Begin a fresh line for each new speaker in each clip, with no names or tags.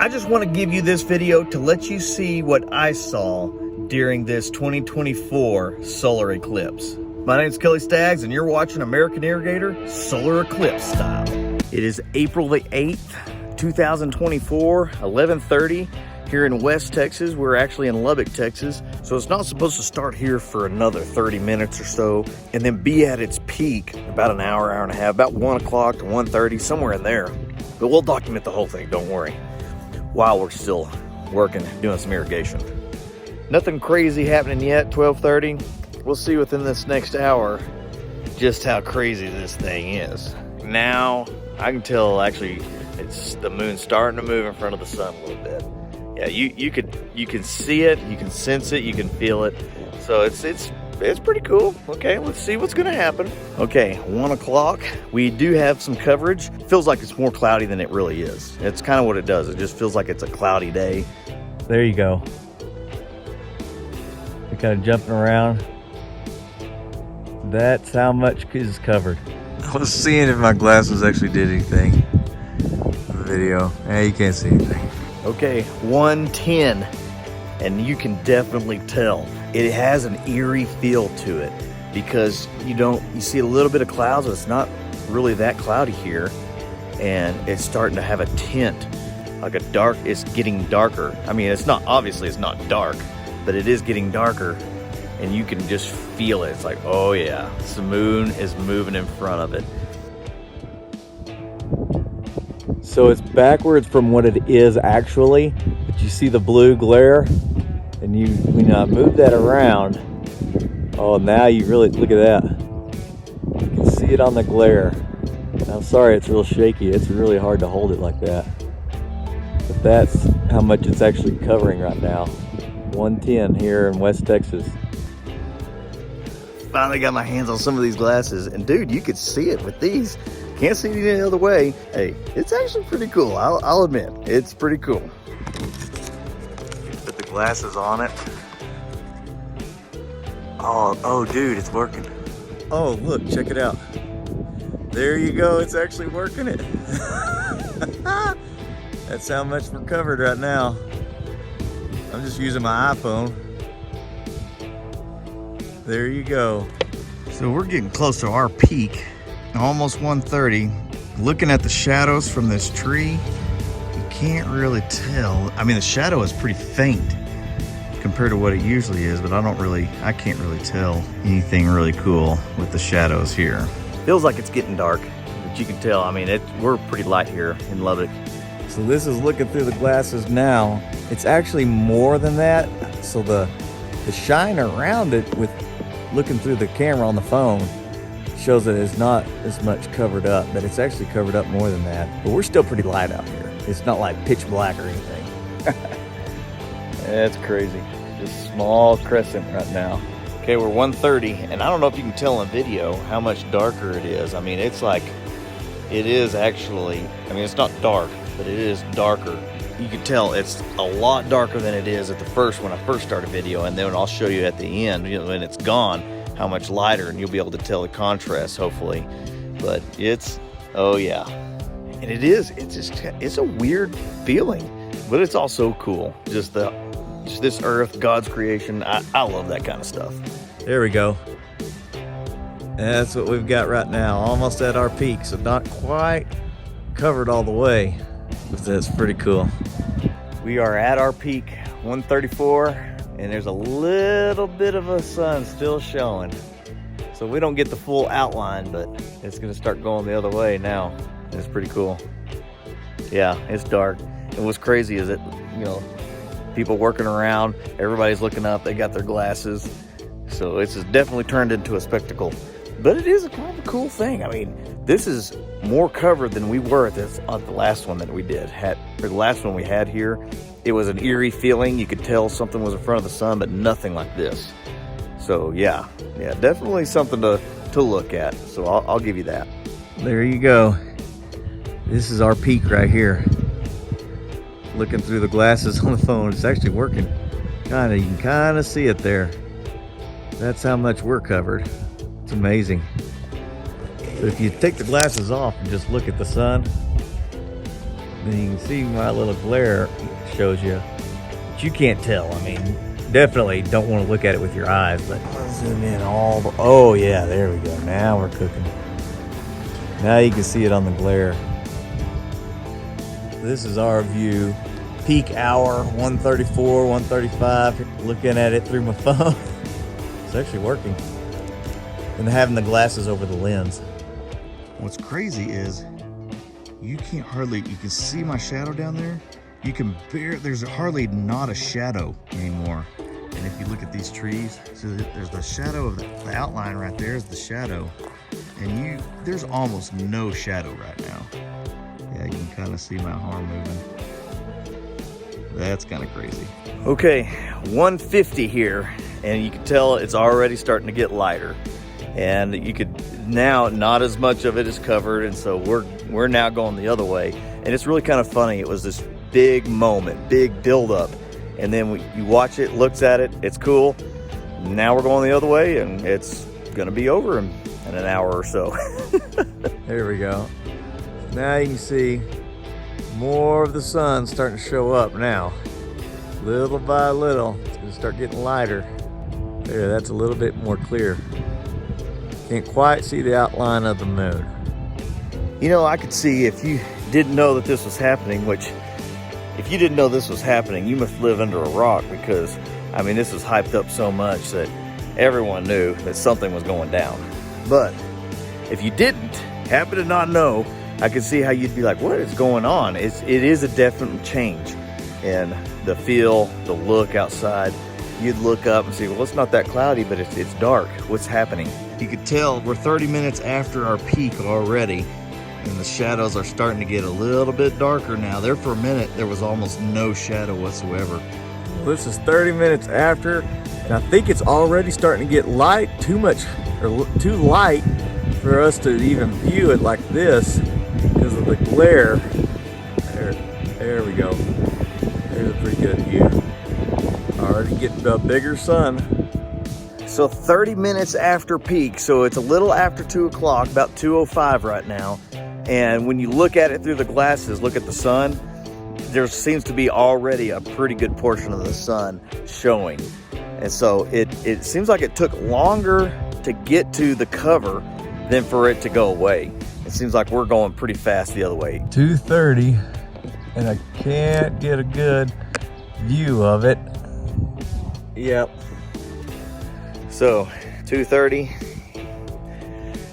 I just want to give you this video to let you see what I saw during this 2024 solar eclipse. My name is Kelly Staggs and you're watching American Irrigator Solar Eclipse Style. It is April the 8th, 2024, 11:30 here in West Texas. We're actually in Lubbock, Texas. So it's not supposed to start here for another 30 minutes or so and then be at its peak about an hour, hour and a half, about 1 o'clock to 1:30, somewhere in there. But we'll document the whole thing, don't worry, while we're still working, doing some irrigation. Nothing crazy happening yet, 12:30. We'll see within this next hour just how crazy this thing is. Now, I can tell actually it's the moon starting to move in front of the sun a little bit. Yeah, you can see it, you can sense it, you can feel it. So it's pretty cool. Okay, let's see what's gonna happen. Okay, 1 o'clock. We do have some coverage. Feels like it's more cloudy than it really is. It's kind of what it does. It just feels like it's a cloudy day. There you go. You're kind of jumping around. That's how much is covered.
I was seeing if my glasses actually did anything. The video. Hey, you can't see anything.
Okay, 1:10, and you can definitely tell it has an eerie feel to it because you see a little bit of clouds, but it's not really that cloudy here, and it's starting to have a tint, like it's getting darker. I mean, it's not dark, but it is getting darker, and you can just feel it. It's like, oh yeah, the moon is moving in front of it.
So it's backwards from what it is actually, but you see the blue glare, and when I move that around, oh, now you really, look at that. You can see it on the glare. I'm sorry, it's real shaky. It's really hard to hold it like that. But that's how much it's actually covering right now. 110 here in West Texas.
Finally got my hands on some of these glasses, and dude, you could see it with these. Can't see it any other way. Hey, it's actually pretty cool. I'll admit, it's pretty cool.
Put the glasses on it. Oh, dude, it's working.
Oh, look, check it out. There you go, it's actually working it. That's how much we're covered right now. I'm just using my iPhone. There you go.
So we're getting close to our peak. Almost 1:30. Looking at the shadows from this tree, you can't really tell. I mean, the shadow is pretty faint compared to what it usually is, but I can't really tell anything really cool with the shadows here. Feels like it's getting dark, but you can tell. I mean, we're pretty light here in Lubbock.
So this is looking through the glasses now. It's actually more than that. So the shine around it with looking through the camera on the phone shows that it's not as much covered up, but it's actually covered up more than that. But we're still pretty light out here. It's not like pitch black or anything.
That's crazy. Just small crescent right now. Okay, we're 1:30, and I don't know if you can tell in video how much darker it is. I mean, it's like, it is actually, I mean, it's not dark, but it is darker. You can tell it's a lot darker than it is when I first started video, and then I'll show you at the end, when it's gone, how much lighter, and you'll be able to tell the contrast, hopefully. But oh yeah. And it's a weird feeling, but it's also cool. Just this earth, God's creation. I love that kind of stuff.
There we go. That's what we've got right now, almost at our peak, so not quite covered all the way, but that's pretty cool.
We are at our peak, 134, and there's a little bit of a sun still showing. So we don't get the full outline, but it's gonna start going the other way now. It's pretty cool. Yeah, it's dark. And what's crazy is that, people working around, everybody's looking up, they got their glasses. So it's definitely turned into a spectacle. But it is a kind of a cool thing. I mean, this is more covered than we were at the last one that we did. The last one we had here, it was an eerie feeling. You could tell something was in front of the sun, but nothing like this. So yeah, definitely something to look at. So I'll give you that.
There you go. This is our peak right here. Looking through the glasses on the phone, it's actually working. You can kind of see it there. That's how much we're covered. It's amazing. But if you take the glasses off and just look at the sun, And you can see my little glare shows you, but you can't tell. I mean, definitely don't want to look at it with your eyes, but let's zoom in all the, oh yeah, there we go. Now we're cooking. Now you can see it on the glare. This is our view. Peak hour, 1:34, 1:35. Looking at it through my phone. It's actually working. And having the glasses over the lens.
What's crazy is you can't hardly, you can see my shadow down there. You can there's hardly not a shadow anymore. And if you look at these trees, so there's the shadow of the outline right there is the shadow. And there's almost no shadow right now. Yeah, you can kind of see my arm moving. That's kind of crazy. Okay, 150 here, and you can tell it's already starting to get lighter. And you could now, not as much of it is covered, and so we're now going the other way. And it's really kind of funny. It was this big moment, big buildup, and then you watch it, looks at it, it's cool. Now we're going the other way, and it's gonna be over in an hour or so.
There we go. Now you can see more of the sun starting to show up now. Little by little, it's gonna start getting lighter. There, that's a little bit more clear. Can't quite see the outline of the moon.
You know, I could see if you didn't know that this was happening, which if you didn't know this was happening, you must live under a rock, because I mean, this was hyped up so much that everyone knew that something was going down. But if you didn't happen to not know, I could see how you'd be like, what is going on? It is a definite change in the feel, the look outside. You'd look up and see, well, it's not that cloudy, but it's dark. What's happening? You could tell we're 30 minutes after our peak already, and the shadows are starting to get a little bit darker now. There for a minute, there was almost no shadow whatsoever.
Well, this is 30 minutes after, and I think it's already starting to get light, too light for us to even view it like this because of the glare. There we go. There's a pretty good view. Already getting a bigger sun.
So 30 minutes after peak, so it's a little after 2 o'clock, about 2:05 right now. And when you look at it through the glasses, look at the sun, there seems to be already a pretty good portion of the sun showing. And so it seems like it took longer to get to the cover than for it to go away. It seems like we're going pretty fast the other way.
2:30, and I can't get a good view of it.
Yep. So 2:30,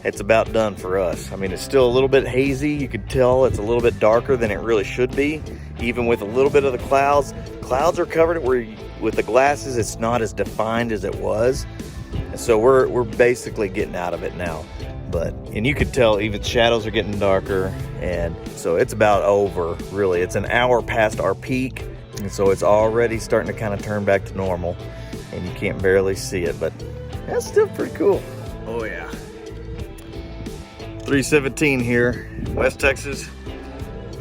it's about done for us. I mean, it's still a little bit hazy. You could tell it's a little bit darker than it really should be, even with a little bit of the clouds. Clouds are covered where with the glasses, it's not as defined as it was. And so we're basically getting out of it now. And you could tell even shadows are getting darker. And so it's about over, really. It's an hour past our peak. And so it's already starting to kind of turn back to normal. And you can't barely see it, but that's still pretty cool. Oh yeah. 3:17 here, West Texas.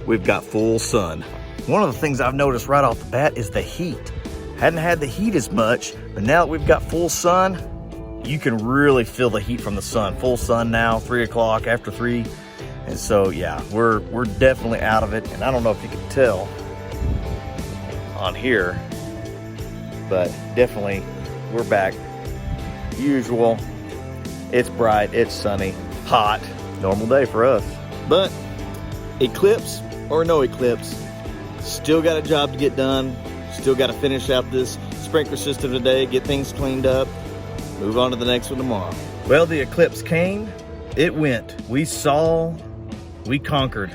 We've got full sun. One of the things I've noticed right off the bat is the heat. Hadn't had the heat as much, but now that we've got full sun, you can really feel the heat from the sun. Full sun now, 3 o'clock, after 3. And so yeah, we're definitely out of it. And I don't know if you can tell on here, but definitely we're back. Usual, it's bright, it's sunny, hot, normal day for us. But eclipse or no eclipse, still got a job to get done. Still got to finish out this sprinkler system today, get things cleaned up, move on to the next one tomorrow. Well, the eclipse came, it went. We saw, we conquered,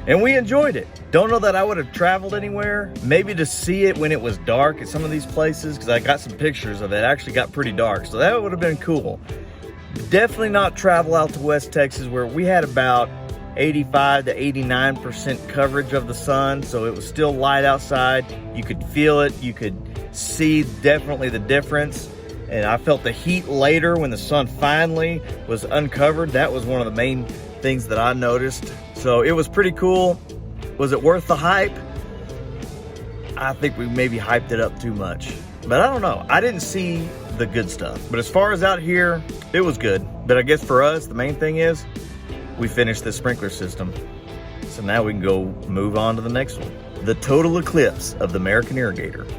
and we enjoyed it. Don't know that I would have traveled anywhere, maybe to see it when it was dark at some of these places, because I got some pictures of it. It actually got pretty dark, so that would have been cool. Definitely not travel out to West Texas, where we had about 85 to 89% coverage of the sun, so it was still light outside. You could feel it, you could see definitely the difference. And I felt the heat later when the sun finally was uncovered. That was one of the main things that I noticed. So it was pretty cool. Was it worth the hype? I think we maybe hyped it up too much, but I don't know. I didn't see the good stuff, but as far as out here, it was good. But I guess for us, the main thing is we finished the sprinkler system. and now we can go move on to the next one. The total eclipse of the American Irrigator.